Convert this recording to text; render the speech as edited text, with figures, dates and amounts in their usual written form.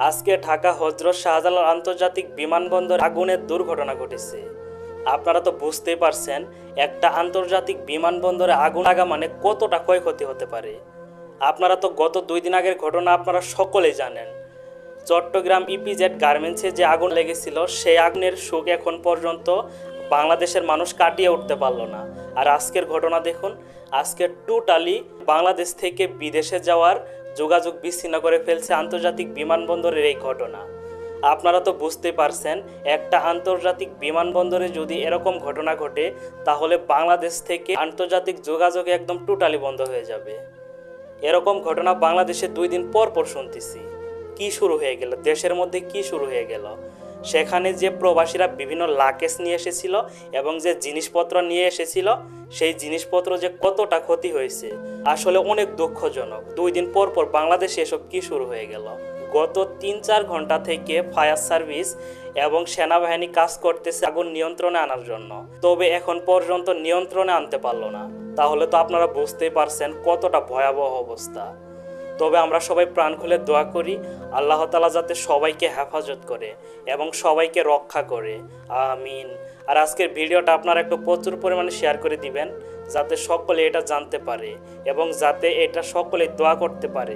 আজকে ঢাকা হজরত শাহজালাল আন্তর্জাতিক বিমানবন্দর আগুনের দুর্ঘটনা ঘটেছে। আপনারা তো বুঝতেই পারছেন একটা আন্তর্জাতিক বিমানবন্দরে আগুন লাগা মানে কতটা ক্ষয়ক্ষতি হতে পারে। আপনারা তো গত 2 দিন আগের ঘটনা আপনারা সকলেই জানেন। চট্টগ্রাম ইপিজেড গার্মেন্টসে যে আগুন লেগেছিল সেই আগুনের শোক এখন পর্যন্ত বাংলাদেশের মানুষ কাটিয়ে উঠতে পারলো না। আর আজকের ঘটনা দেখুন, আজকে টোটালি বাংলাদেশ থেকে বিদেশে যাওয়ার যোগাযোগ বিচ্ছিন্ন করে ফেলছে আন্তর্জাতিক বিমানবন্দরের এই ঘটনা। আপনারা তো বুঝতেই পারছেন একটা আন্তর্জাতিক বিমানবন্দরে যদি এরকম ঘটনা ঘটে তাহলে বাংলাদেশ থেকে আন্তর্জাতিক যোগাযোগ একদম টোটালি বন্ধ হয়ে যাবে। এরকম ঘটনা বাংলাদেশে 2 দিন পর পর শুনতেছি। কি শুরু হয়ে গেল দেশের মধ্যে, কি শুরু হয়ে গেল? সেখানে যে প্রবাসীরা বিভিন্ন লাকেজ নিয়ে এসেছিল এবং যে জিনিসপত্র নিয়ে এসেছিল সেই জিনিসপত্র যে কতটা ক্ষতি হয়েছে আসলে অনেক দুঃখজনক। 2 দিন পর পর বাংলাদেশে এসব কি শুরু হয়ে গেল? গত 3-4 ঘন্টা থেকে ফায়ার সার্ভিস এবং সেনাবাহিনী কাজ করতেছে আগুন নিয়ন্ত্রণে আনার জন্য, তবে এখন পর্যন্ত নিয়ন্ত্রণে আনতে পারলো না। তাহলে তো আপনারা বুঝতেই পারছেন কতটা ভয়াবহ অবস্থা। তবে আমরা সবাই প্রাণ খুলে দোয়া করি আল্লাহ তাআলা যাতে সবাইকে হেফাজত করে এবং সবাইকে রক্ষা করে, আমিন। আর আজকের ভিডিওটা আপনারা একটু প্রচুর পরিমাণে শেয়ার করে দিবেন যাতে সকলে এটা জানতে পারে এবং যাতে এটা সকলে দোয়া করতে পারে।